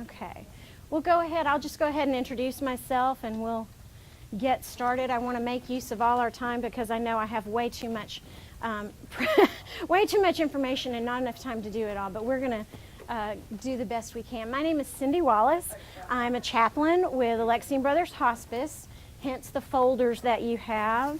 Okay. We'll go ahead. I'll just go ahead and introduce myself and we'll get started. I want to make use of all our time because I know I have way too much information and not enough time to do it all, but we're going to do the best we can. My name is Cindy Wallace. I'm a chaplain with Alexian Brothers Hospice, hence the folders that you have.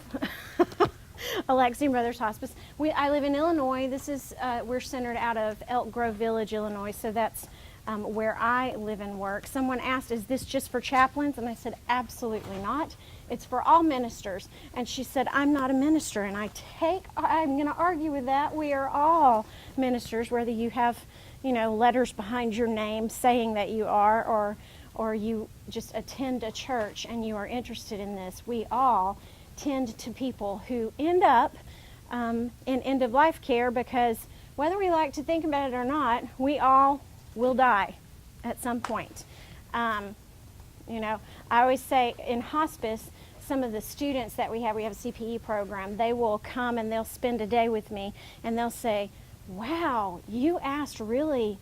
Alexian Brothers Hospice. I live in Illinois. This is we're centered out of Elk Grove Village, Illinois, so that's where I live and work. Someone asked, is this just for chaplains? And I said, absolutely not. It's for all ministers. And she said, I'm not a minister. And I'm going to argue with that. We are all ministers, whether you have, letters behind your name saying that you are, or you just attend a church and you are interested in this. We all tend to people who end up in end-of-life care because whether we like to think about it or not, we all will die at some point. I always say in hospice, some of the students that we have a CPE program, they will come and they'll spend a day with me and they'll say, wow, you asked really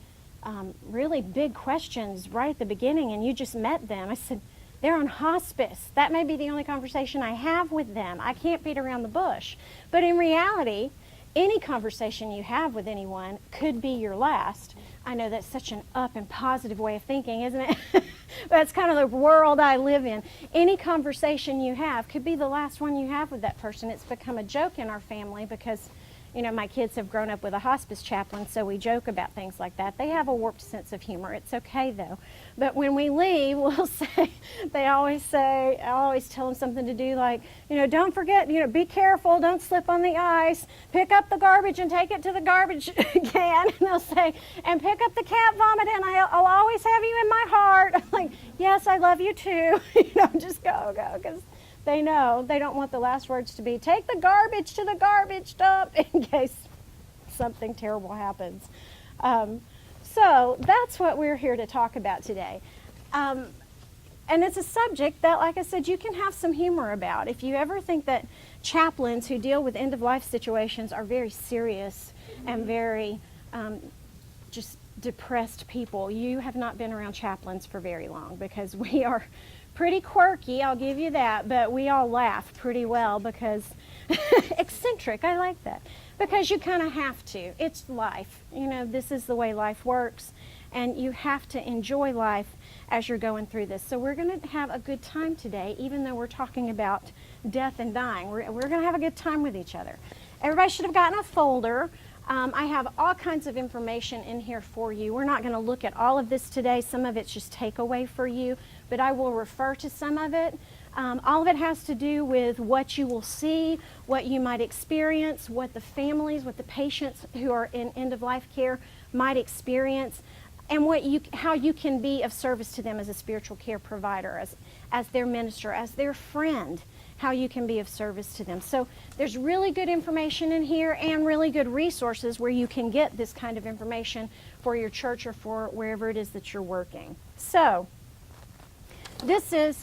big questions right at the beginning and you just met them. I said, they're on hospice. That may be the only conversation I have with them. I can't beat around the bush. But in reality, any conversation you have with anyone could be your last. I know that's such an up and positive way of thinking, isn't it? That's kind of the world I live in. Any conversation you have could be the last one you have with that person. It's become a joke in our family because, my kids have grown up with a hospice chaplain, so we joke about things like that. They have a warped sense of humor. It's okay, though. But when we leave, I always tell them something to do like, don't forget, be careful, don't slip on the ice, pick up the garbage and take it to the garbage can. And they'll say, and pick up the cat vomit and I'll always have you in my heart. I'm like, yes, I love you too. Just go, because they know they don't want the last words to be, take the garbage to the garbage dump in case something terrible happens. So that's what we're here to talk about today. And it's a subject that, like I said, you can have some humor about. If you ever think that chaplains who deal with end-of-life situations are very serious and very just depressed people, you have not been around chaplains for very long because we are pretty quirky, I'll give you that, but we all laugh pretty well because eccentric, I like that, because you kind of have to. It's life. This is the way life works, and you have to enjoy life as you're going through this. So we're going to have a good time today, even though we're talking about death and dying. We're going to have a good time with each other. Everybody should have gotten a folder. I have all kinds of information in here for you. We're not going to look at all of this today. Some of it's just takeaway for you, but I will refer to some of it. All of it has to do with what you will see, what you might experience, what the families, what the patients who are in end-of-life care might experience, and how you can be of service to them as a spiritual care provider, as their minister, as their friend, how you can be of service to them. So there's really good information in here and really good resources where you can get this kind of information for your church or for wherever it is that you're working. So this session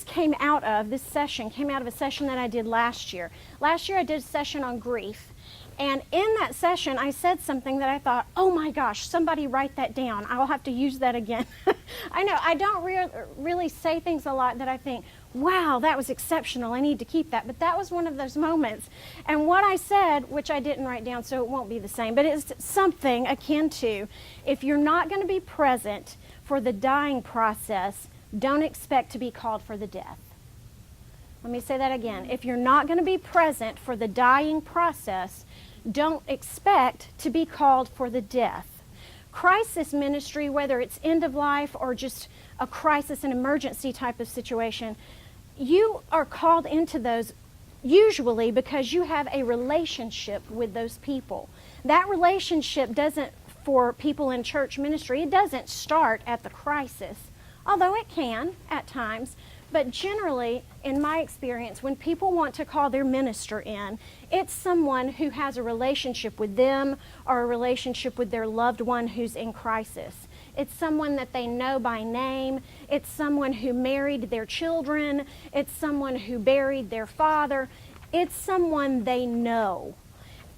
came out of a session that I did last year. Last year I did a session on grief. And in that session, I said something that I thought, oh my gosh, somebody write that down. I'll have to use that again. I know, I don't really say things a lot that I think, wow, that was exceptional. I need to keep that. But that was one of those moments. And what I said, which I didn't write down, so it won't be the same, but it's something akin to, if you're not going to be present for the dying process, don't expect to be called for the death. Let me say that again. If you're not going to be present for the dying process, don't expect to be called for the death. Crisis ministry, whether it's end of life or just a crisis, an emergency type of situation, you are called into those usually because you have a relationship with those people. That relationship doesn't, for people in church ministry, it doesn't start at the crisis, although it can at times. But generally, in my experience, when people want to call their minister in, it's someone who has a relationship with them or a relationship with their loved one who's in crisis. It's someone that they know by name. It's someone who married their children. It's someone who buried their father. It's someone they know.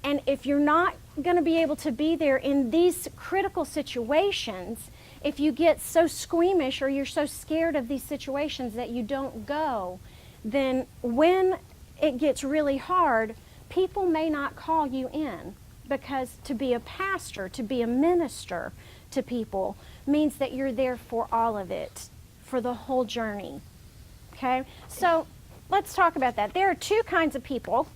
And if you're not going to be able to be there in these critical situations if you get so squeamish or you're so scared of these situations that you don't go. Then when it gets really hard, people may not call you in, because to be a pastor, to be a minister to people means that you're there for all of it, for the whole journey. Okay? So let's talk about that. There are two kinds of people.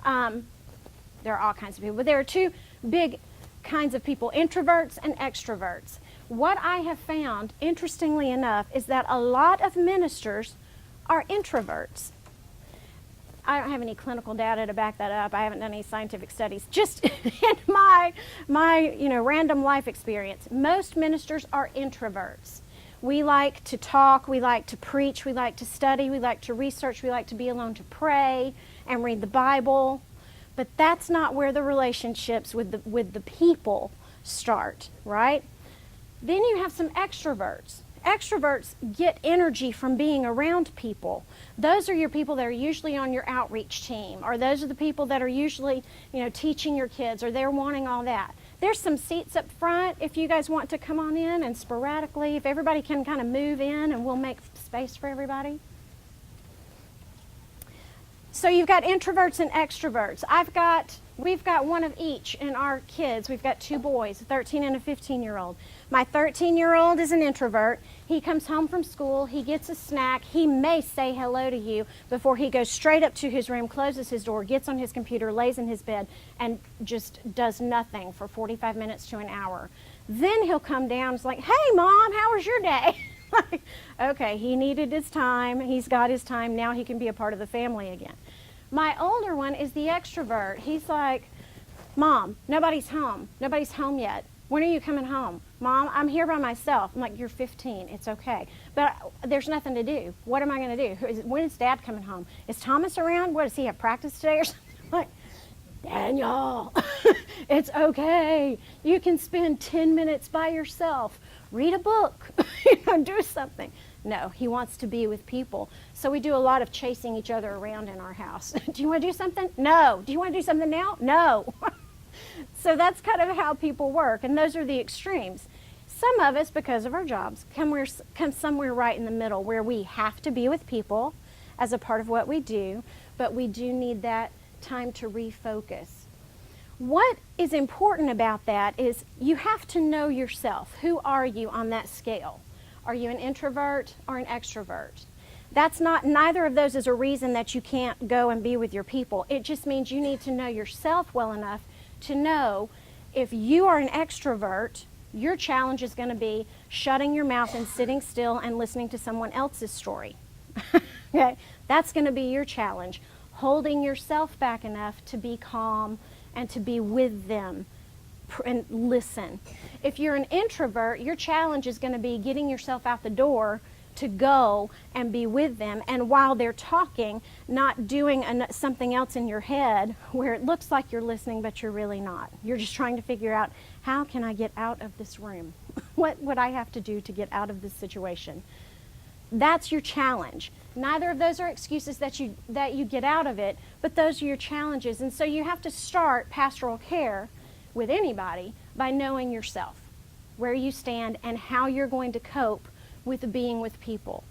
There are all kinds of people, but there are two big kinds of people, introverts and extroverts. What I have found, interestingly enough, is that a lot of ministers are introverts. I don't have any clinical data to back that up. I haven't done any scientific studies. Just in my random life experience, most ministers are introverts. We like to talk, we like to preach, we like to study, we like to research, we like to be alone to pray and read the Bible. But that's not where the relationships with the people start, right? Then you have some extroverts. Extroverts get energy from being around people. Those are your people that are usually on your outreach team, or those are the people that are usually, teaching your kids, or they're wanting all that. There's some seats up front if you guys want to come on in, and sporadically, if everybody can kind of move in, and we'll make space for everybody. So you've got introverts and extroverts. We've got one of each in our kids. We've got two boys, a 13 and a 15-year-old. My 13-year-old is an introvert. He comes home from school, he gets a snack, he may say hello to you before he goes straight up to his room, closes his door, gets on his computer, lays in his bed, and just does nothing for 45 minutes to an hour. Then he'll come down and it's like, hey Mom, how was your day? Okay, he needed his time, he's got his time, now he can be a part of the family again. My older one is the extrovert. He's like, Mom, nobody's home yet. When are you coming home? Mom, I'm here by myself. I'm like, you're 15, it's okay. But there's nothing to do. What am I going to do? When is Dad coming home? Is Thomas around? What, does he have practice today or something? I'm like, Daniel, it's okay. You can spend 10 minutes by yourself. Read a book, do something. No, he wants to be with people. So we do a lot of chasing each other around in our house. Do you want to do something? No. Do you want to do something now? No. So that's kind of how people work, and those are the extremes. Some of us, because of our jobs, come somewhere right in the middle where we have to be with people as a part of what we do, but we do need that time to refocus. What is important about that is you have to know yourself. Who are you on that scale? Are you an introvert or an extrovert? Neither of those is a reason that you can't go and be with your people. It just means you need to know yourself well enough to know if you are an extrovert, your challenge is going to be shutting your mouth and sitting still and listening to someone else's story. Okay? That's going to be your challenge. Holding yourself back enough to be calm and to be with them and listen. If you're an introvert, your challenge is going to be getting yourself out the door to go and be with them, and while they're talking, not doing something else in your head where it looks like you're listening but you're really not. You're just trying to figure out, how can I get out of this room? What would I have to do to get out of this situation? That's your challenge. Neither of those are excuses that you get out of it, but those are your challenges. And so you have to start pastoral care with anybody by knowing yourself, where you stand and how you're going to cope with being with people.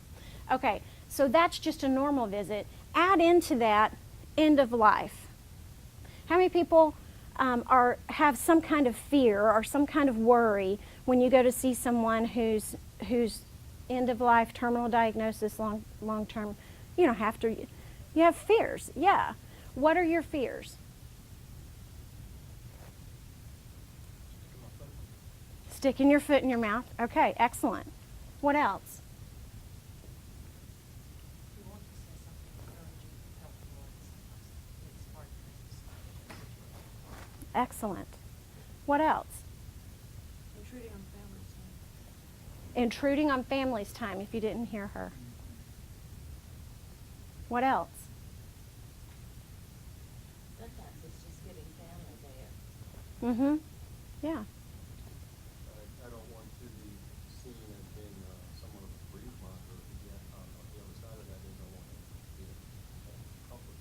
Okay, so that's just a normal visit. Add into that end of life. How many people have some kind of fear or some kind of worry when you go to see someone who's end of life, terminal diagnosis, long term? You don't have to. You have fears. Yeah. What are your fears? Sticking your foot in your mouth. Okay, excellent. What else? You want to say something encouraging, helpful, and it's hard to situation. Excellent. What else? Intruding on families. Intruding on family's time, if you didn't hear her. What else? Sometimes it's just getting family there. Yeah. I don't want to be seen as being somewhat of a grief monger, yet on the other side of that is I want to be a comfort.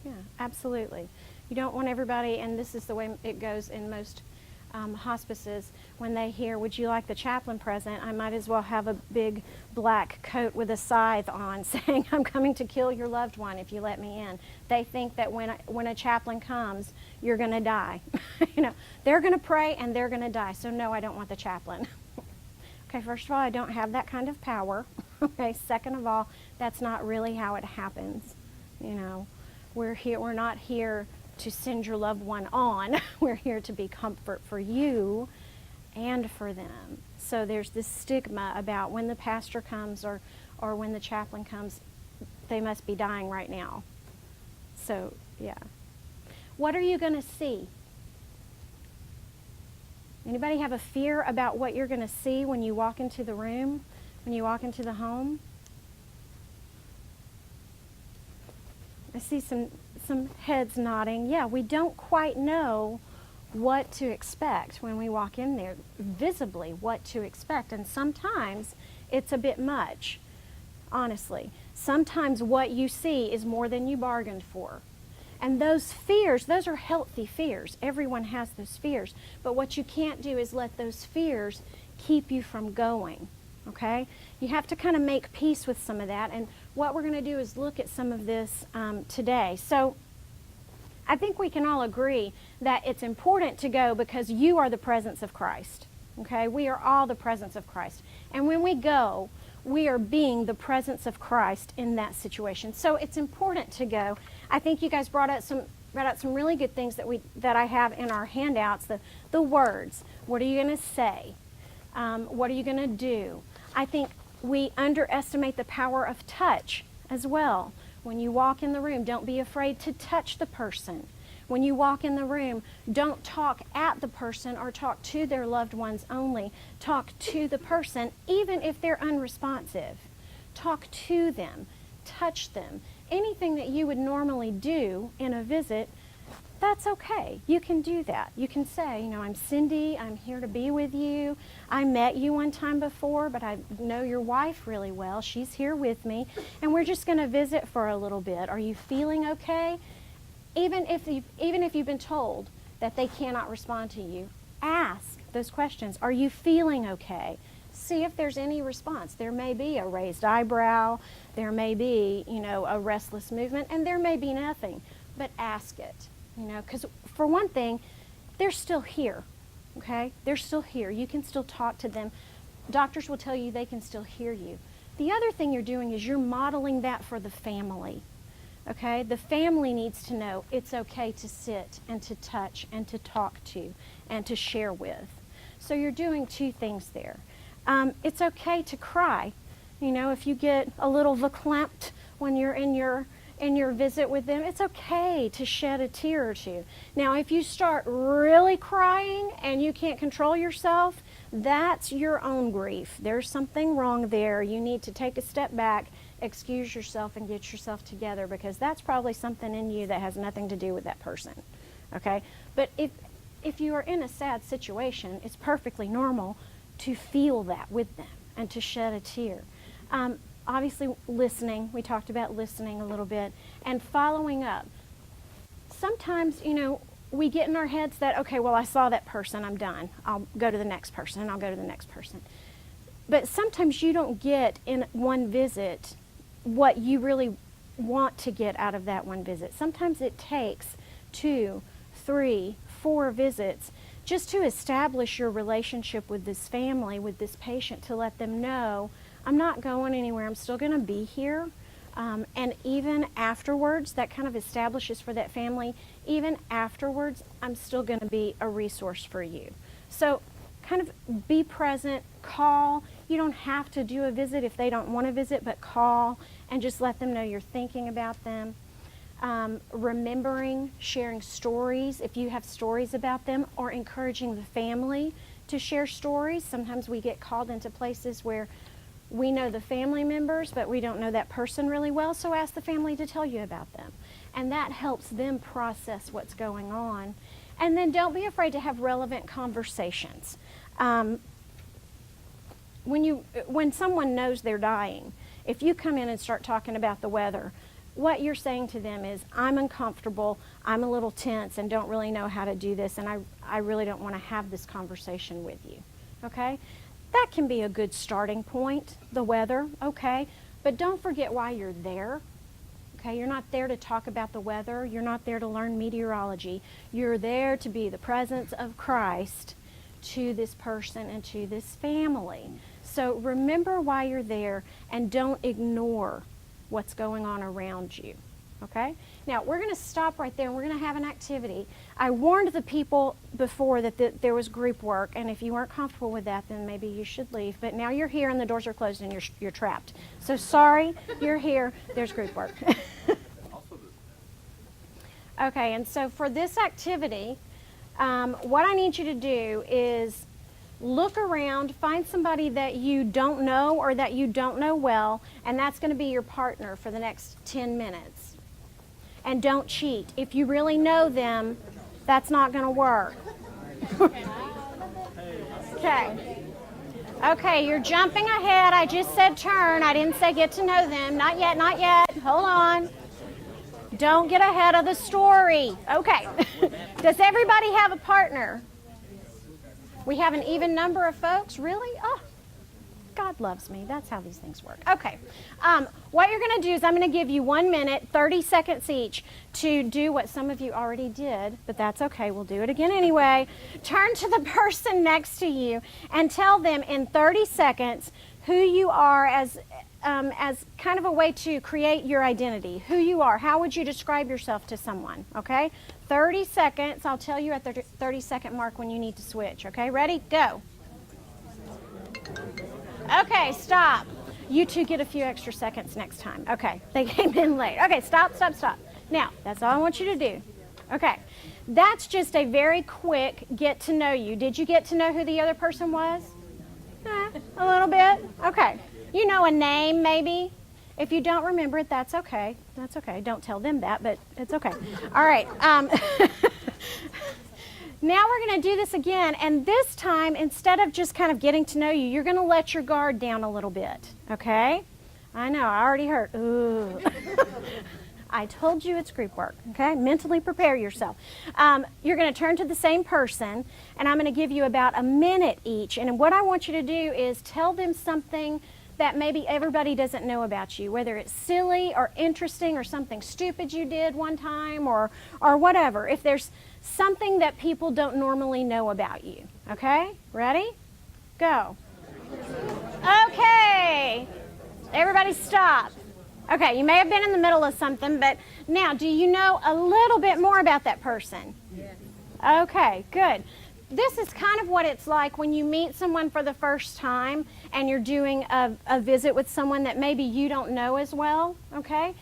Yeah, absolutely. You don't want everybody, and this is the way it goes in most hospices, when they hear, would you like the chaplain present, I might as well have a big black coat with a scythe on saying, I'm coming to kill your loved one if you let me in. They think that when a chaplain comes, you're going to die. You know, they're going to pray and they're going to die. So no, I don't want the chaplain. Okay, first of all, I don't have that kind of power. Okay, second of all, that's not really how it happens. You know, we're not here to send your loved one on. We're here to be comfort for you and for them. So there's this stigma about when the pastor comes or when the chaplain comes, they must be dying right now. So, yeah. What are you going to see? Anybody have a fear about what you're going to see when you walk into the room, when you walk into the home? I see some heads nodding. Yeah, we don't quite know what to expect when we walk in there, visibly what to expect. And sometimes it's a bit much, honestly. Sometimes what you see is more than you bargained for. And those fears, those are healthy fears. Everyone has those fears. But what you can't do is let those fears keep you from going, okay? You have to kind of make peace with some of that. And what we're going to do is look at some of this today. So I think we can all agree that it's important to go because you are the presence of Christ, okay? We are all the presence of Christ. And when we go, we are being the presence of Christ in that situation. So it's important to go. I think you guys brought out some really good things that I have in our handouts. The words. What are you going to say? What are you going to do? I think we underestimate the power of touch as well. When you walk in the room, don't be afraid to touch the person. When you walk in the room, don't talk at the person or talk to their loved ones only. Talk to the person, even if they're unresponsive. Talk to them. Touch them. Anything that you would normally do in a visit, that's okay. You can do that. You can say, you know, I'm Cindy. I'm here to be with you. I met you one time before, but I know your wife really well. She's here with me, and we're just going to visit for a little bit. Are you feeling okay? Even if you've been told that they cannot respond to you, ask those questions. Are you feeling okay? See if there's any response. There may be a raised eyebrow. There may be, you know, a restless movement, and there may be nothing. But ask it, you know, because for one thing, they're still here, okay? They're still here. You can still talk to them. Doctors will tell you they can still hear you. The other thing you're doing is you're modeling that for the family. Okay, the family needs to know it's okay to sit and to touch and to talk to and to share with. So you're doing two things there. It's okay to cry. You know, if you get a little verklempt when you're in your visit with them, it's okay to shed a tear or two. Now, if you start really crying and you can't control yourself, that's your own grief. There's something wrong there. You need to take a step back, excuse yourself, and get yourself together, because that's probably something in you that has nothing to do with that person, okay? But if you are in a sad situation, it's perfectly normal to feel that with them and to shed a tear. Obviously, listening. We talked about listening a little bit, and following up. Sometimes, you know, we get in our heads that, okay, well, I saw that person, I'm done. I'll go to the next person, and I'll go to the next person. But sometimes you don't get in one visit what you really want to get out of that one visit. Sometimes it takes 2, 3, 4 visits just to establish your relationship with this family, with this patient, to let them know, I'm not going anywhere, I'm still going to be here. And even afterwards, that kind of establishes for that family, even afterwards, I'm still going to be a resource for you. So kind of be present, call. You don't have to do a visit if they don't want to visit, but call and just let them know you're thinking about them. Remembering, sharing stories if you have stories about them, or encouraging the family to share stories. Sometimes we get called into places where we know the family members, but we don't know that person really well, so ask the family to tell you about them. And that helps them process what's going on. And then don't be afraid to have relevant conversations. When someone knows they're dying, if you come in and start talking about the weather, what you're saying to them is, I'm uncomfortable, I'm a little tense and don't really know how to do this, and I really don't want to have this conversation with you, okay? That can be a good starting point, the weather, okay? But don't forget why you're there, okay? You're not there to talk about the weather. You're not there to learn meteorology. You're there to be the presence of Christ to this person and to this family. So remember why you're there and don't ignore what's going on around you, okay? Now, we're going to stop right there and we're going to have an activity. I warned the people before that there was group work, and if you weren't comfortable with that, then maybe you should leave. But now you're here and the doors are closed and you're trapped. So sorry, you're here. There's group work. Okay, and so for this activity, what I need you to do is look around, find somebody that you don't know or that you don't know well, and that's going to be your partner for the next 10 minutes. And don't cheat. If you really know them, that's not going to work. Okay. Okay, you're jumping ahead. I just said turn. I didn't say get to know them. Not yet, not yet. Hold on. Don't get ahead of the story. Okay. Does everybody have a partner? We have an even number of folks? Really? Oh, God loves me. That's how these things work. Okay. What you're going to do is I'm going to give you 1 minute, 30 seconds each to do what some of you already did, but that's okay. We'll do it again anyway. Turn to the person next to you and tell them in 30 seconds who you are as kind of a way to create your identity. Who you are. How would you describe yourself to someone? Okay? 30 seconds. I'll tell you at the 30-second mark when you need to switch. Okay? Ready? Go. Okay, stop. You two get a few extra seconds next time. Okay, they came in late. Okay, stop. Now, that's all I want you to do. Okay, that's just a very quick get to know you. Did you get to know who the other person was? A little bit? Okay. You know a name, maybe? If you don't remember it, that's okay. That's okay. Don't tell them that, but it's okay. All right. Now we're going to do this again, and this time, instead of just kind of getting to know you, you're going to let your guard down a little bit, okay? I know, I already heard, ooh. I told you it's group work, okay? Mentally prepare yourself. You're going to turn to the same person, and I'm going to give you about a minute each, and what I want you to do is tell them something that maybe everybody doesn't know about you, whether it's silly or interesting or something stupid you did one time or whatever. If there's something that people don't normally know about you. Okay? Ready? Go. Okay. Everybody stop. Okay, you may have been in the middle of something, but now, do you know a little bit more about that person? Yes. Okay, good. This is kind of what it's like when you meet someone for the first time and you're doing a visit with someone that maybe you don't know as well, okay?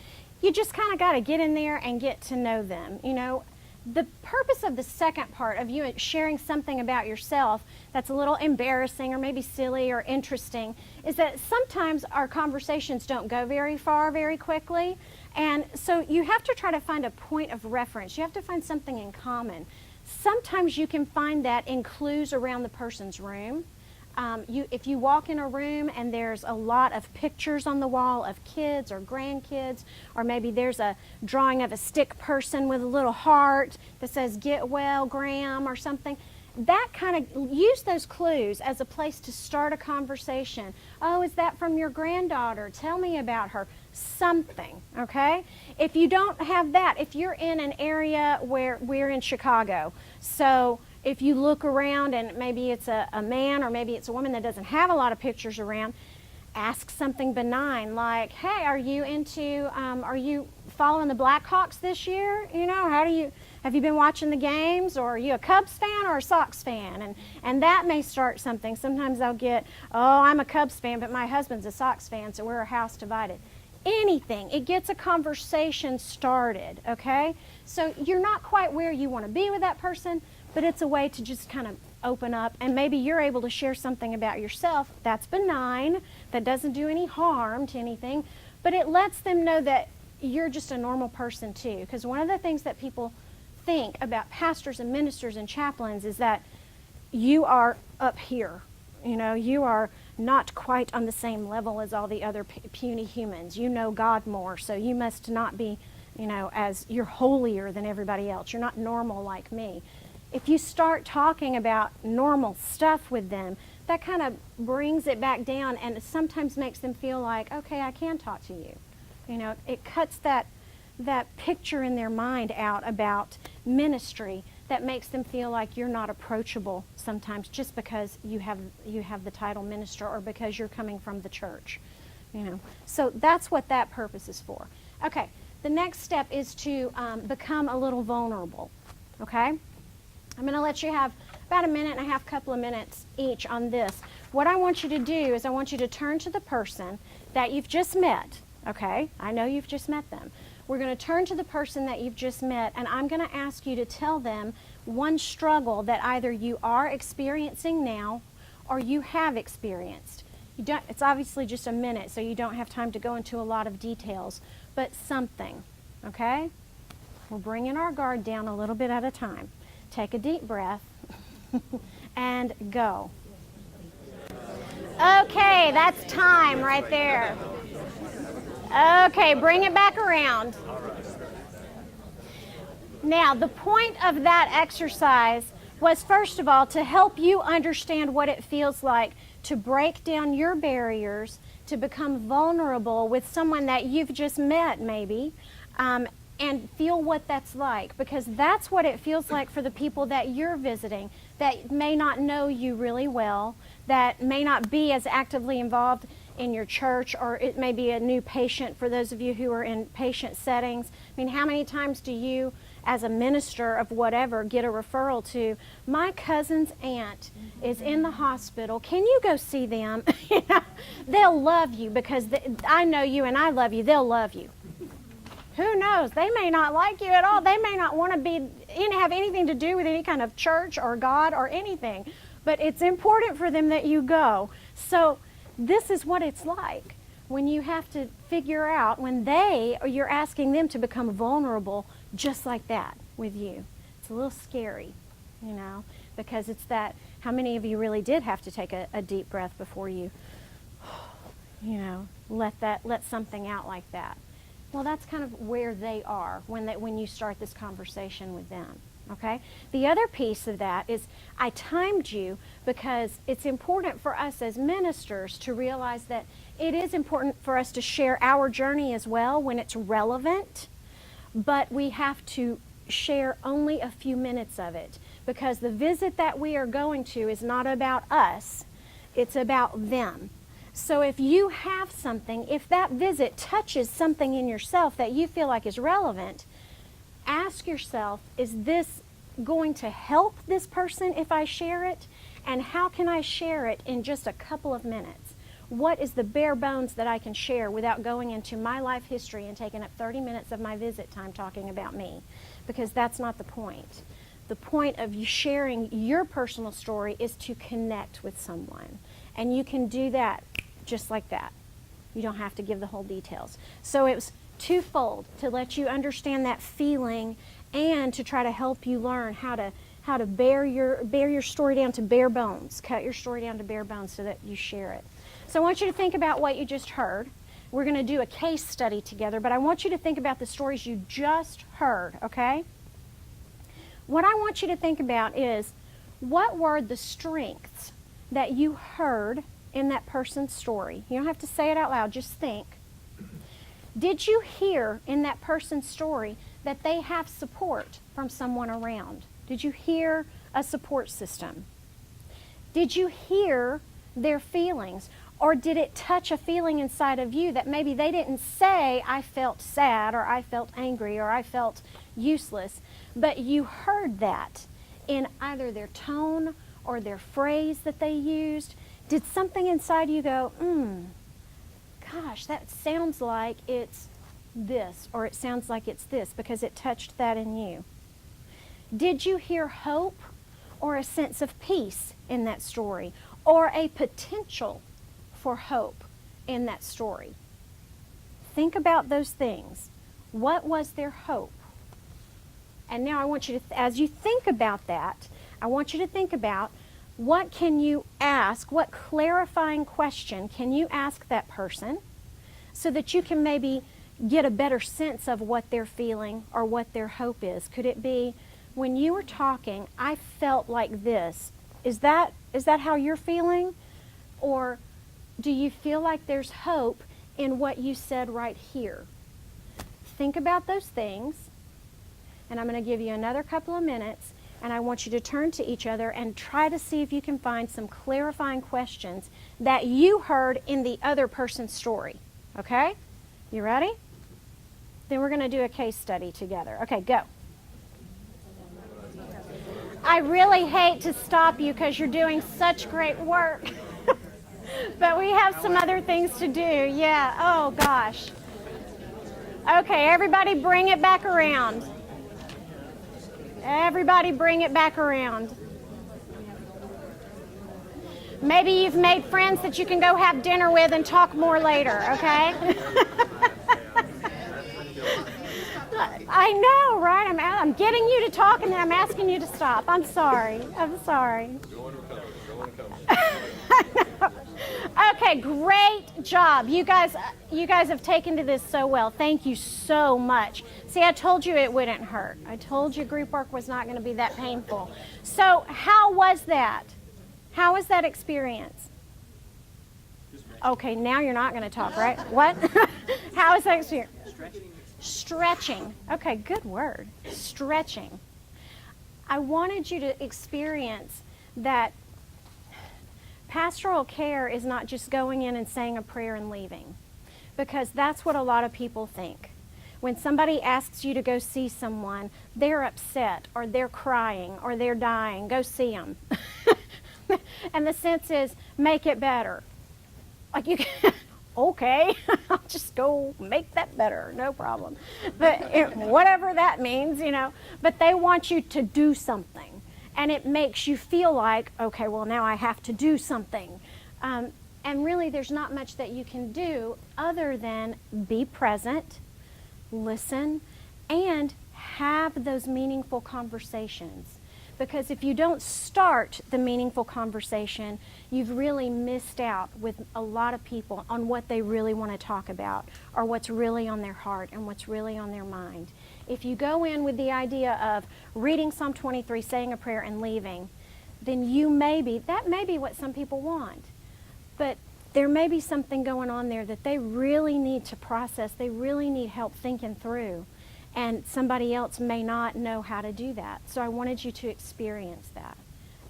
You just kind of got to get in there and get to know them, you know. The purpose of the second part of you sharing something about yourself that's a little embarrassing or maybe silly or interesting is that sometimes our conversations don't go very far very quickly, and so you have to try to find a point of reference. You have to find something in common. Sometimes you can find that in clues around the person's room. If you walk in a room and there's a lot of pictures on the wall of kids or grandkids, or maybe there's a drawing of a stick person with a little heart that says, "Get well, Graham," or something, that kind of, use those clues as a place to start a conversation. Oh, is that from your granddaughter? Tell me about her. Something, okay? If you don't have that, if you're in an area where we're in Chicago, so if you look around and maybe it's a man or maybe it's a woman that doesn't have a lot of pictures around, ask something benign like, hey, are you following the Blackhawks this year? You know, have you been watching the games, or are you a Cubs fan or a Sox fan? And that may start something. Sometimes I'll get, oh, I'm a Cubs fan, but my husband's a Sox fan, so we're a house divided. Anything. It gets a conversation started, okay? So you're not quite where you want to be with that person, but it's a way to just kind of open up, and maybe you're able to share something about yourself that's benign, that doesn't do any harm to anything, but it lets them know that you're just a normal person too. Because one of the things that people think about pastors and ministers and chaplains is that you are up here. You know, you are not quite on the same level as all the other puny humans. You know God more, so you must not be, as you're holier than everybody else. You're not normal like me. If you start talking about normal stuff with them, that kind of brings it back down and it sometimes makes them feel like, okay, I can talk to you. It cuts that picture in their mind out about ministry that makes them feel like you're not approachable sometimes just because you have the title minister or because you're coming from the church. So that's what that purpose is for. Okay, the next step is to become a little vulnerable. Okay, I'm going to let you have about a minute and a half, couple of minutes each on this. What I want you to do is I want you to turn to the person that you've just met. Okay, I know you've just met them. We're going to turn to the person that you've just met, and I'm going to ask you to tell them one struggle that either you are experiencing now or you have experienced. It's obviously just a minute, so you don't have time to go into a lot of details, but something, okay? We're bringing our guard down a little bit at a time. Take a deep breath and go. Okay, that's time right there. Okay, bring it back around. Now, the point of that exercise was, first of all, to help you understand what it feels like to break down your barriers, to become vulnerable with someone that you've just met, maybe, and feel what that's like, because that's what it feels like for the people that you're visiting that may not know you really well, that may not be as actively involved in your church, or it may be a new patient for those of you who are in patient settings. I mean, how many times do you, as a minister of whatever, get a referral to, my cousin's aunt is in the hospital, can you go see them? They'll love you because I know you and I love you, they'll love you. Who knows? They may not like you at all. They may not want to have anything to do with any kind of church or God or anything, but it's important for them that you go. So this is what it's like when you have to figure out when you're asking them to become vulnerable just like that with you. It's a little scary, because it's that, how many of you really did have to take a deep breath before you, let something out like that? Well, that's kind of where they are when you start this conversation with them. Okay? The other piece of that is I timed you because it's important for us as ministers to realize that it is important for us to share our journey as well when it's relevant, but we have to share only a few minutes of it because the visit that we are going to is not about us, it's about them. So if you have something, if that visit touches something in yourself that you feel like is relevant, ask yourself, is this going to help this person if I share it? And how can I share it in just a couple of minutes? What is the bare bones that I can share without going into my life history and taking up 30 minutes of my visit time talking about me? Because that's not the point. The point of you sharing your personal story is to connect with someone. And you can do that just like that. You don't have to give the whole details. So it was twofold, to let you understand that feeling and to try to help you learn how to bear your story down to bare bones, cut your story down to bare bones so that you share it. So I want you to think about what you just heard. We're going to do a case study together, but I want you to think about the stories you just heard, okay? What I want you to think about is, what were the strengths that you heard in that person's story? You don't have to say it out loud, just think. Did you hear in that person's story that they have support from someone around? Did you hear a support system? Did you hear their feelings? Or did it touch a feeling inside of you that maybe they didn't say, I felt sad, or I felt angry, or I felt useless, but you heard that in either their tone or their phrase that they used? Did something inside you go, gosh, that sounds like it's this, or it sounds like it's this, because it touched that in you? Did you hear hope or a sense of peace in that story, or a potential for hope in that story? Think about those things. What was their hope? And now I want you to, as you think about that, I want you to think about What can you ask? What clarifying question can you ask that person so that you can maybe get a better sense of what they're feeling or what their hope is? Could it be, when you were talking, I felt like this. Is that how you're feeling? Or do you feel like there's hope in what you said right here? Think about those things, and I'm going to give you another couple of minutes, and I want you to turn to each other and try to see if you can find some clarifying questions that you heard in the other person's story. Okay? You ready? Then we're going to do a case study together. Okay, go. I really hate to stop you because you're doing such great work. But we have some other things to do. Yeah, oh gosh. Okay, everybody bring it back around. Everybody bring it back around. Maybe you've made friends that you can go have dinner with and talk more later, okay? I know, right? I'm getting you to talk and then I'm asking you to stop. I'm sorry. Okay, great job. You guys have taken to this so well. Thank you so much. See, I told you it wouldn't hurt. I told you group work was not going to be that painful. So how was that? How was that experience? Okay, now you're not going to talk, right? What? How was that experience? Stretching. Okay, good word. Stretching. I wanted you to experience that pastoral care is not just going in and saying a prayer and leaving, because that's what a lot of people think. When somebody asks you to go see someone, they're upset or they're crying or they're dying. Go see them. And the sense is, make it better. Like you can, okay, I'll just go make that better, no problem. But whatever that means, but they want you to do something. And it makes you feel like, okay, well, now I have to do something. And really, there's not much that you can do other than be present, listen, and have those meaningful conversations. Because if you don't start the meaningful conversation, you've really missed out with a lot of people on what they really want to talk about, or what's really on their heart and what's really on their mind. If you go in with the idea of reading Psalm 23, saying a prayer, and leaving, then that may be what some people want. But there may be something going on there that they really need to process. They really need help thinking through. And somebody else may not know how to do that. So I wanted you to experience that.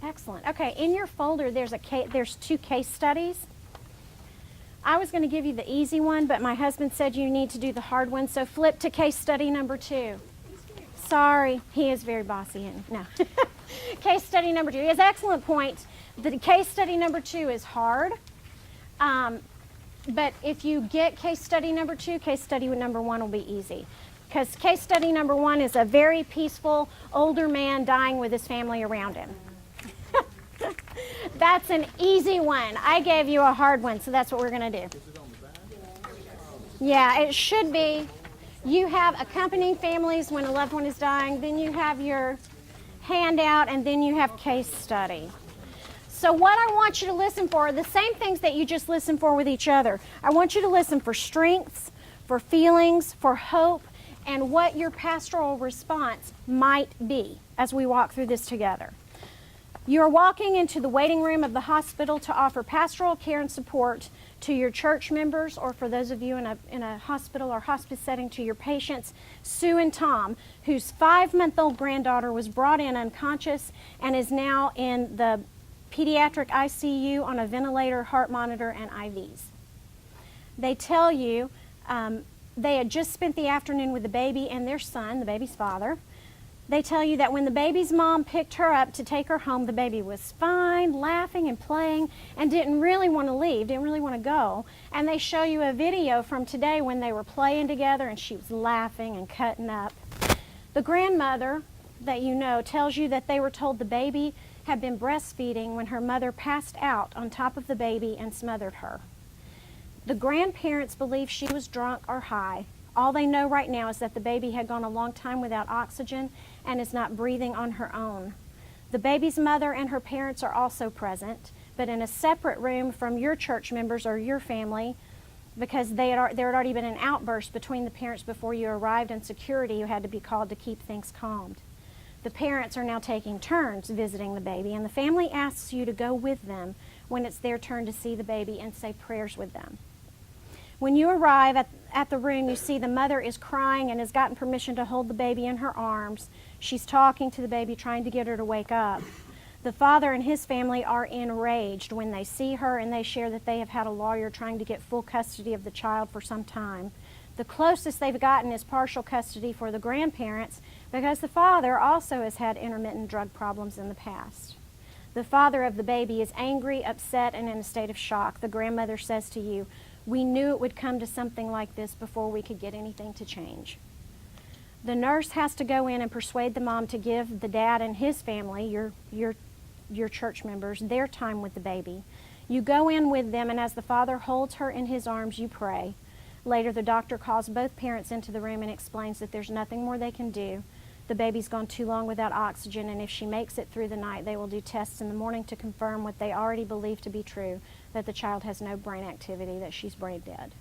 Excellent. Okay, in your folder there's 2 case studies. I was going to give you the easy one, but my husband said you need to do the hard one, so flip to case study number 2. Sorry, he is very bossy. No. Case study number 2. He has excellent points. The case study number 2 is hard. But if you get case study number 2, case study number 1 will be easy. Because case study number 1 is a very peaceful older man dying with his family around him. That's an easy one. I gave you a hard one, so that's what we're going to do. Yeah, it should be. You have accompanying families when a loved one is dying, then you have your handout, and then you have case study. So what I want you to listen for are the same things that you just listened for with each other. I want you to listen for strengths, for feelings, for hope, and what your pastoral response might be as we walk through this together. You're walking into the waiting room of the hospital to offer pastoral care and support to your church members, or for those of you in a hospital or hospice setting, to your patients, Sue and Tom, whose 5-month-old granddaughter was brought in unconscious and is now in the pediatric ICU on a ventilator, heart monitor, and IVs. They tell you they had just spent the afternoon with the baby and their son, the baby's father. They tell you that when the baby's mom picked her up to take her home, the baby was fine, laughing and playing, and didn't really want to leave, didn't really want to go. And they show you a video from today when they were playing together and she was laughing and cutting up. The grandmother that you know tells you that they were told the baby had been breastfeeding when her mother passed out on top of the baby and smothered her. The grandparents believe she was drunk or high. All they know right now is that the baby had gone a long time without oxygen and is not breathing on her own. The baby's mother and her parents are also present, but in a separate room from your church members or your family, because there had already been an outburst between the parents before you arrived, and security who had to be called to keep things calmed. The parents are now taking turns visiting the baby, and the family asks you to go with them when it's their turn to see the baby and say prayers with them. When you arrive at the room, you see the mother is crying and has gotten permission to hold the baby in her arms. She's talking to the baby, trying to get her to wake up. The father and his family are enraged when they see her, and they share that they have had a lawyer trying to get full custody of the child for some time. The closest they've gotten is partial custody for the grandparents, because the father also has had intermittent drug problems in the past. The father of the baby is angry, upset, and in a state of shock. The grandmother says to you, "We knew it would come to something like this before we could get anything to change." The nurse has to go in and persuade the mom to give the dad and his family, your church members, their time with the baby. You go in with them, and as the father holds her in his arms, you pray. Later, the doctor calls both parents into the room and explains that there's nothing more they can do. The baby's gone too long without oxygen, and if she makes it through the night, they will do tests in the morning to confirm what they already believe to be true, that the child has no brain activity, that she's brain dead.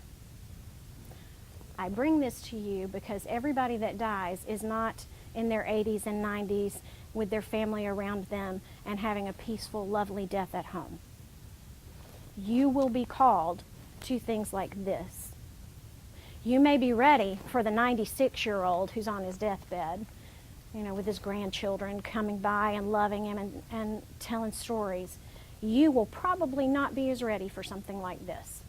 I bring this to you because everybody that dies is not in their 80s and 90s with their family around them and having a peaceful, lovely death at home. You will be called to things like this. You may be ready for the 96-year-old who's on his deathbed, with his grandchildren coming by and loving him and telling stories. You will probably not be as ready for something like this.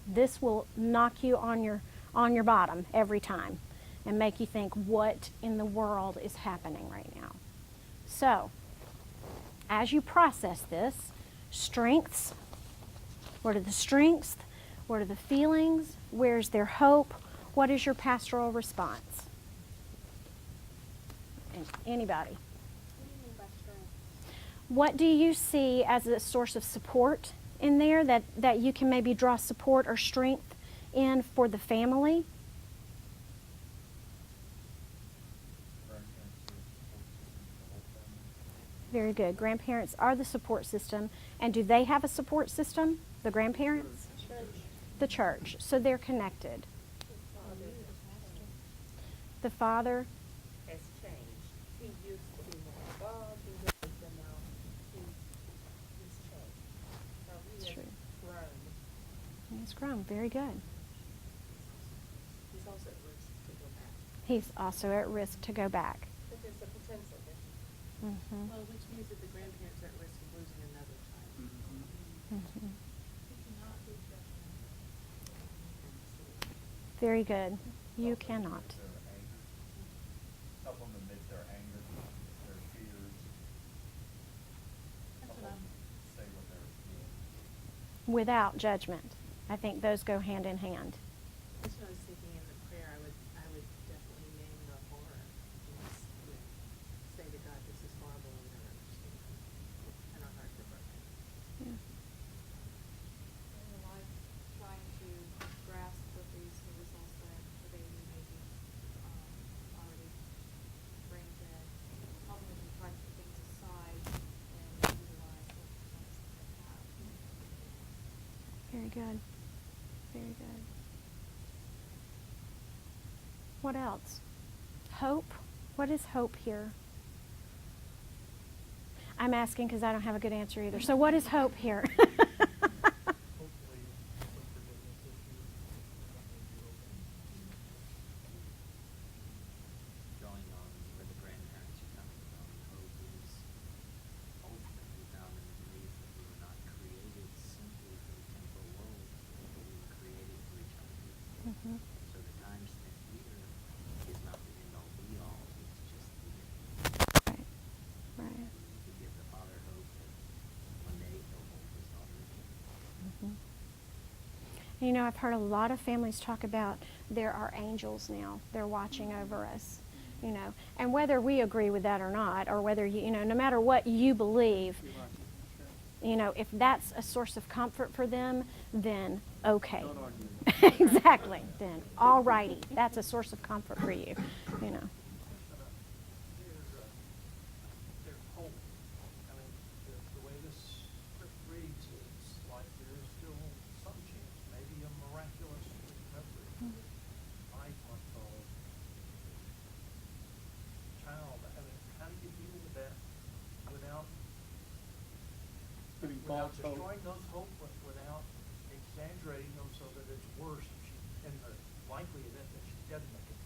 This will knock you on your bottom every time and make you think, what in the world is happening right now? So, as you process this, strengths, what are the strengths? What are the feelings? Where's their hope? What is your pastoral response? Anybody? What do you see as a source of support in there that you can maybe draw support or strength in for the family? Very good. Grandparents are the support system. And do they have a support system, the grandparents? The church. So they're connected. The father has changed. He used to be more involved in this, and now he's changed. So he has True. grown. He's grown. Very good. He's also at risk to go back. He's also at risk to go back. But there's a potential there. Mm-hmm. Well, which means that the grandparents are at risk of losing another child. Mm-hmm. Very good. You cannot. Help them admit their anger, their fears. Help them say what they're feeling. Without judgment. I think those go hand in hand. That's what I was thinking in the prayer. I would definitely name the horror. Say to God, this is horrible, and we don't understand. And our hearts are broken. Yeah. In the life trying to grasp what these results that the baby may be already brain dead, helping them to try to put things aside and utilize what results that they have. Very good. Very good. What else? Hope. What is hope here? I'm asking because I don't have a good answer either. So what is hope here? Hopefully, some forgiveness issues. Drawing on where the grandparents are coming from, hope is ultimately found in the belief that we were not created simply for the temporal world, but we were created for eternity. Mhm. So the time spent here is not the end all be all, it's just the beginning. Right. Right. To give the father hope that one day he'll hold his daughter again. I've heard a lot of families talk about there are angels now. They're watching over us, And whether we agree with that or not, or whether no matter what you believe, if that's a source of comfort for them, then okay. Don't argue. Exactly. Then all righty. That's a source of comfort for you, There's hope without false hope. destroying those hope, but without exaggerating them so that it's worse in the likely event that she doesn't make it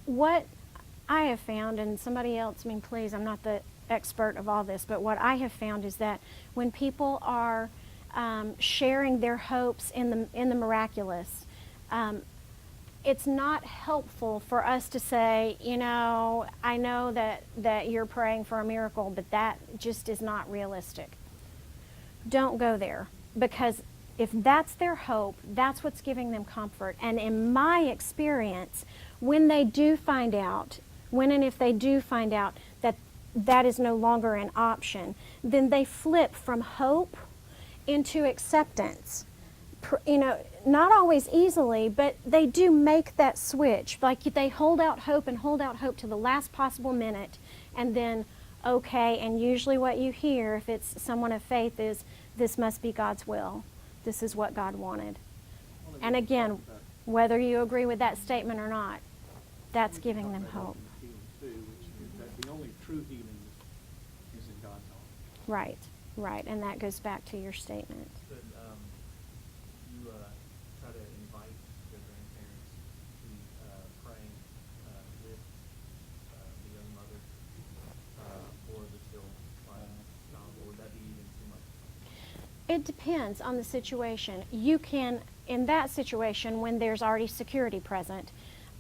through. What I have found, and somebody else, I mean, please, I'm not the expert of all this, but what I have found is that when people are sharing their hopes in the miraculous, it's not helpful for us to say, you know, I know that you're praying for a miracle, but that just is not realistic. Don't go there, because if that's their hope, that's what's giving them comfort. And in my experience, when they do find out, when and if they do find out that that is no longer an option, then they flip from hope into acceptance. You know, not always easily, but they do make that switch. Like they hold out hope and hold out hope to the last possible minute, and then, okay, and usually what you hear, if it's someone of faith, is this must be God's will. This is what God wanted. And again, whether you agree with that statement or not, that's giving them hope. Healing too, which is that the only true healing is in God's arms. Right, right, and that goes back to your statement. But you try to invite the grandparents to praying with the young mother for the still child, or would that be even too much? It depends on the situation. You can, in that situation, when there's already security present,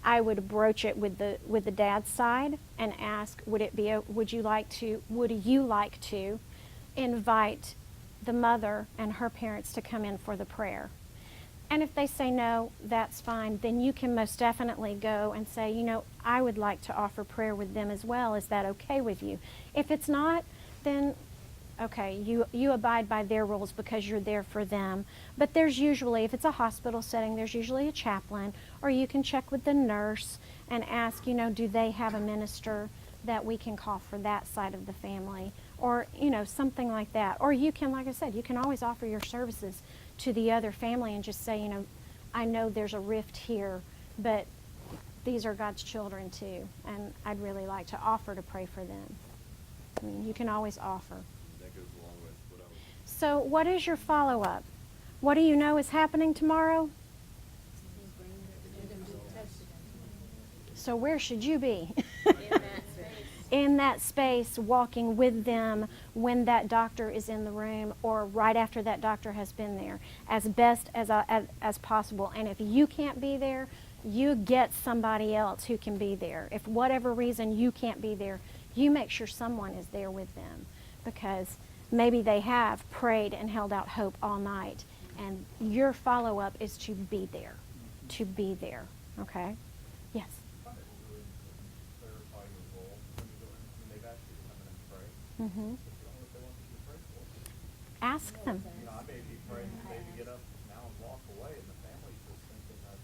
I would broach it with the dad's side and ask, would you like to invite the mother and her parents to come in for the prayer? And if they say no, that's fine. Then you can most definitely go and say, you know, I would like to offer prayer with them as well. Is that okay with you? If it's not, then okay, you abide by their rules because you're there for them. But there's usually, if it's a hospital setting, there's usually a chaplain, or you can check with the nurse and ask, you know, do they have a minister that we can call for that side of the family? Or, you know, something like that. Or you can, like I said, you can always offer your services to the other family and just say, you know, I know there's a rift here, but these are God's children too, and I'd really like to offer to pray for them. I mean, you can always offer. That goes along with what I was. So what is your follow-up? What do you know is happening tomorrow? So where should you be? In that space, walking with them when that doctor is in the room or right after that doctor has been there, as best as possible. And if you can't be there, you get somebody else who can be there. If whatever reason you can't be there, you make sure someone is there with them, because maybe they have prayed and held out hope all night, and your follow-up is to be there, okay? Yes? I find it really important to clarify your role when you go in, when they've asked you to come in and pray. Mm-hmm. If you don't know what they want you to pray for. Ask them. You know, I may be praying to maybe get up now and walk away, and the family's just thinking that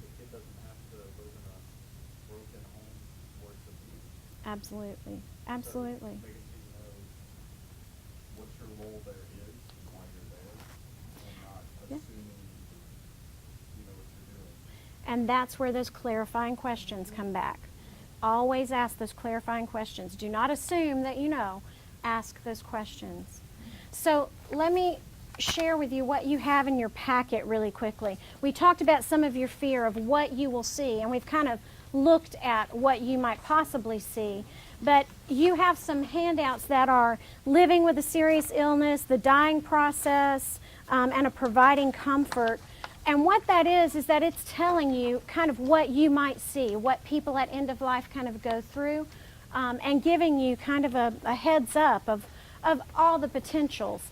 the kid doesn't have to live in a broken home where it's abused. Absolutely. So Absolutely. making sure you know what your role there is and why you're there, and not Yeah. assuming you know what you're doing. And that's where those clarifying questions come back. Always ask those clarifying questions. Do not assume that you know. Ask those questions. So let me share with you what you have in your packet really quickly. We talked about some of your fear of what you will see, and we've kind of looked at what you might possibly see. But you have some handouts that are living with a serious illness, the dying process, and a providing comfort. And what that is that it's telling you kind of what you might see, what people at end of life kind of go through, and giving you kind of a heads up of all the potentials.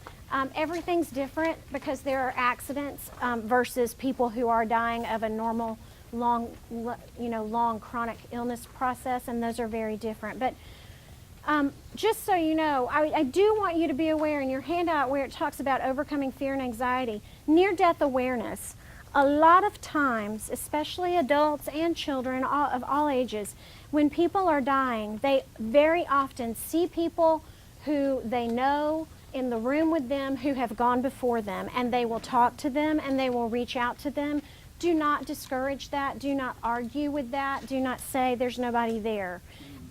Everything's different because there are accidents versus people who are dying of a normal, long chronic illness process, and those are very different. But just so you know, I do want you to be aware in your handout where it talks about overcoming fear and anxiety, near-death awareness. A lot of times, especially adults and children of all ages, when people are dying, they very often see people who they know in the room with them who have gone before them, and they will talk to them and they will reach out to them. Do not discourage that. Do not argue with that. Do not say there's nobody there.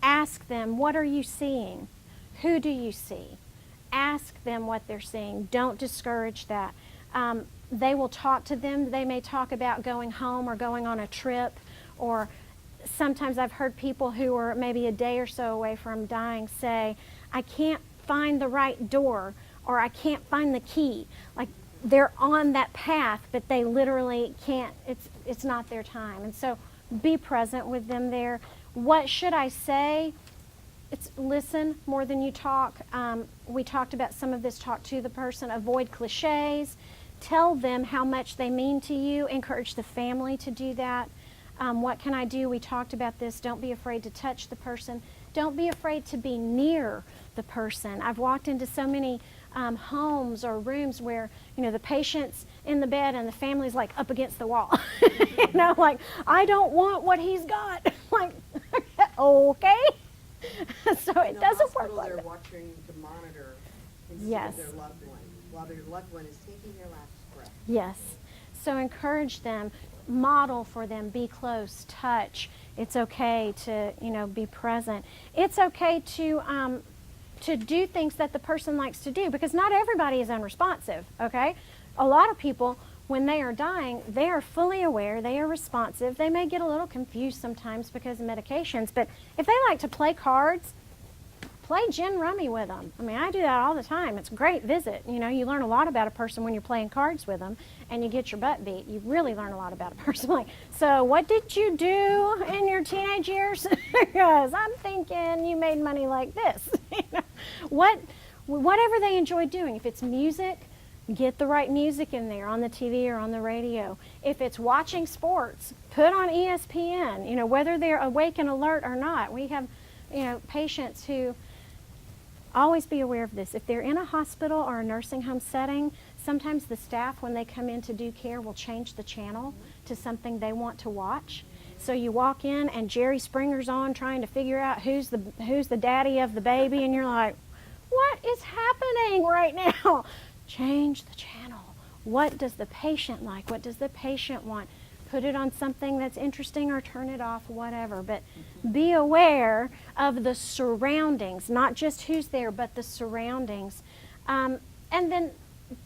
Ask them, what are you seeing? Who do you see? Ask them what they're seeing. Don't discourage that. They will talk to them. They may talk about going home or going on a trip, or sometimes I've heard people who are maybe a day or so away from dying say, I can't find the right door, or I can't find the key. Like, they're on that path, but they literally can't, it's not their time. And so be present with them there. What should I say? It's listen more than you talk. We talked about some of this, talk to the person, avoid cliches, tell them how much they mean to you, encourage the family to do that. What can I do? We talked about this. Don't be afraid to touch the person. Don't be afraid to be near the person. I've walked into so many homes or rooms where, the patient's in the bed and the family's like up against the wall. Like, I don't want what he's got. Like, okay. So it doesn't work like they're that. watching to monitor instead Yes. of their loved one, while their loved one is taking their last breath. Yes. So encourage them, model for them, be close, touch. It's okay to, be present. It's okay to do things that the person likes to do, because not everybody is unresponsive, okay? A lot of people, when they are dying, they are fully aware, they are responsive. They may get a little confused sometimes because of medications, but if they like to play cards, play gin rummy with them. I mean, I do that all the time. It's a great visit. You learn a lot about a person when you're playing cards with them, and you get your butt beat. You really learn a lot about a person. Like, so what did you do in your teenage years? Because I'm thinking you made money like this. Whatever they enjoy doing. If it's music, get the right music in there on the TV or on the radio. If it's watching sports, put on ESPN, whether they're awake and alert or not. We have, patients who always be aware of this. If they're in a hospital or a nursing home setting, sometimes the staff, when they come in to do care, will change the channel to something they want to watch. So you walk in and Jerry Springer's on trying to figure out who's the daddy of the baby, and you're like, what is happening right now? Change the channel. What does the patient like? What does the patient want? Put it on something that's interesting or turn it off, whatever. But be aware of the surroundings, not just who's there, but the surroundings. And then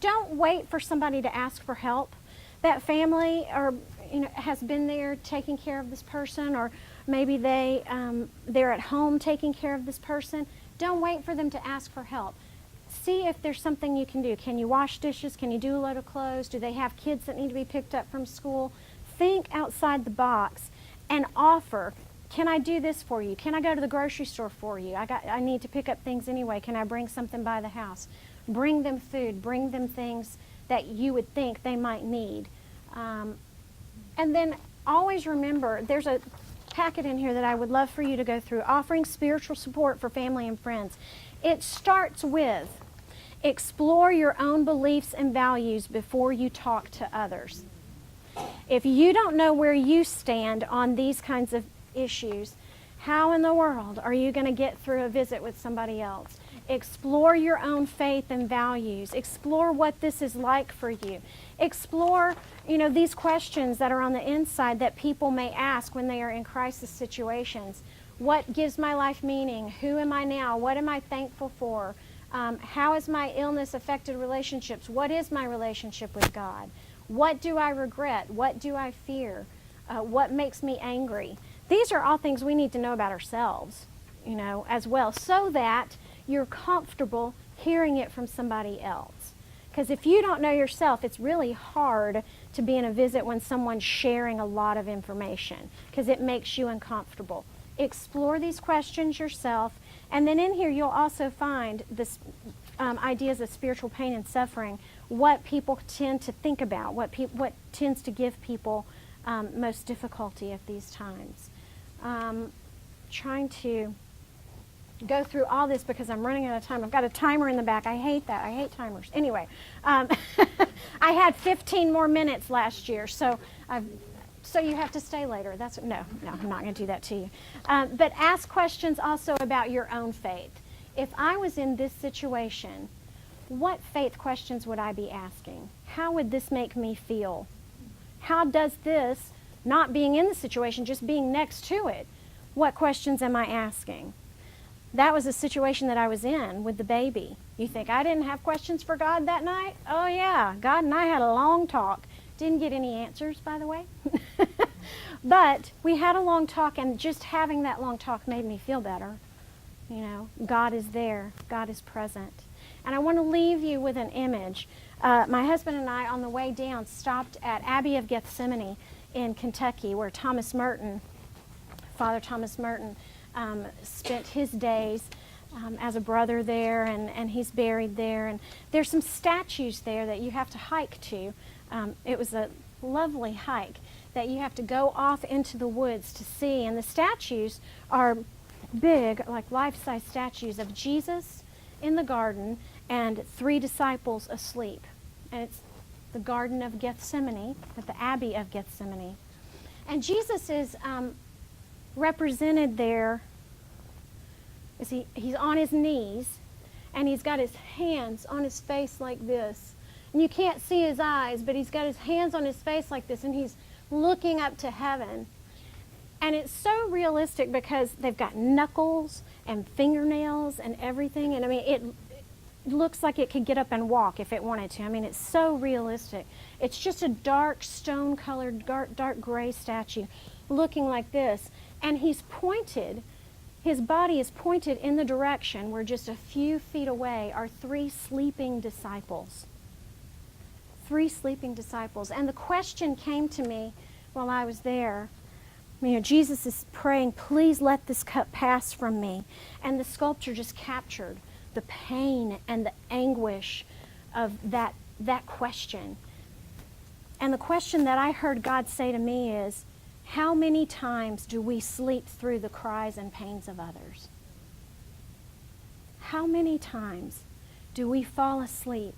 don't wait for somebody to ask for help. That family has been there taking care of this person, or maybe they're at home taking care of this person. Don't wait for them to ask for help. See if there's something you can do. Can you wash dishes? Can you do a load of clothes? Do they have kids that need to be picked up from school? Think outside the box and offer. Can I do this for you? Can I go to the grocery store for you? I need to pick up things anyway. Can I bring something by the house? Bring them food. Bring them things that you would think they might need. And then always remember, there's a packet in here that I would love for you to go through, offering spiritual support for family and friends. It starts with explore your own beliefs and values before you talk to others. If you don't know where you stand on these kinds of issues, how in the world are you going to get through a visit with somebody else? Explore your own faith and values. Explore what this is like for you. Explore, these questions that are on the inside that people may ask when they are in crisis situations. What gives my life meaning? Who am I now? What am I thankful for? How has my illness affected relationships? What is my relationship with God? What do I regret? What do I fear? What makes me angry? These are all things we need to know about ourselves, as well, so that you're comfortable hearing it from somebody else. Because if you don't know yourself, it's really hard to be in a visit when someone's sharing a lot of information, because it makes you uncomfortable. Explore these questions yourself, and then in here you'll also find this ideas of spiritual pain and suffering, what people tend to think about, what tends to give people most difficulty at these times. Trying to go through all this because I'm running out of time. I've got a timer in the back. I hate that. I hate timers. Anyway, I had 15 more minutes last year, so you have to stay later. No, I'm not going to do that to you. But ask questions also about your own faith. If I was in this situation, what faith questions would I be asking? How would this make me feel? How does this, not being in the situation, just being next to it, what questions am I asking? That was a situation that I was in with the baby. You think I didn't have questions for God that night? Oh yeah, God and I had a long talk. Didn't get any answers, by the way. But we had a long talk, and just having that long talk made me feel better. You know, God is there. God is present. And I want to leave you with an image. My husband and I, on the way down, stopped at Abbey of Gethsemane in Kentucky, where Father Thomas Merton, spent his days as a brother there, and he's buried there. And there's some statues there that you have to hike to. It was a lovely hike that you have to go off into the woods to see. And the statues are big, like life-size statues of Jesus in the garden and 3 disciples asleep. And it's the Garden of Gethsemane, at the Abbey of Gethsemane. And Jesus is represented there as he's on his knees, and he's got his hands on his face like this. And you can't see his eyes, but he's got his hands on his face like this, and he's looking up to heaven. And it's so realistic because they've got knuckles and fingernails and everything. And I mean, it looks like it could get up and walk if it wanted to. I mean, it's so realistic. It's just a dark stone-colored, dark gray statue looking like this. And he's pointed, his body is pointed in the direction where just a few feet away are 3 sleeping disciples. 3 sleeping disciples. And the question came to me while I was there. You know, Jesus is praying, please let this cup pass from me. And the sculpture just captured the pain and the anguish of that question. And the question that I heard God say to me is, how many times do we sleep through the cries and pains of others? How many times do we fall asleep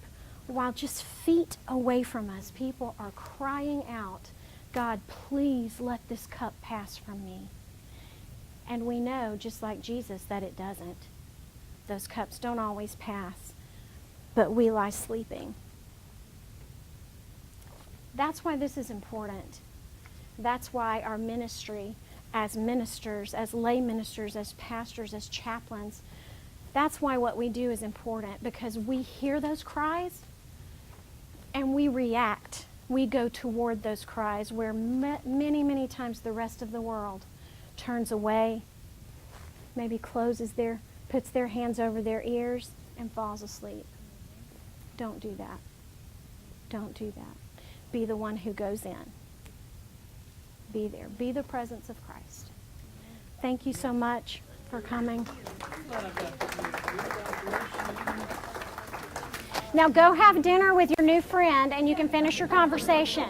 while just feet away from us, people are crying out, God, please let this cup pass from me. And we know, just like Jesus, that it doesn't. Those cups don't always pass, but we lie sleeping. That's why this is important. That's why our ministry as ministers, as lay ministers, as pastors, as chaplains, that's why what we do is important, because we hear those cries and we react. We go toward those cries where many, many times the rest of the world turns away, maybe puts their hands over their ears and falls asleep. Don't do that. Don't do that. Be the one who goes in. Be there. Be the presence of Christ. Thank you so much for coming. Now go have dinner with your new friend and you can finish your conversation.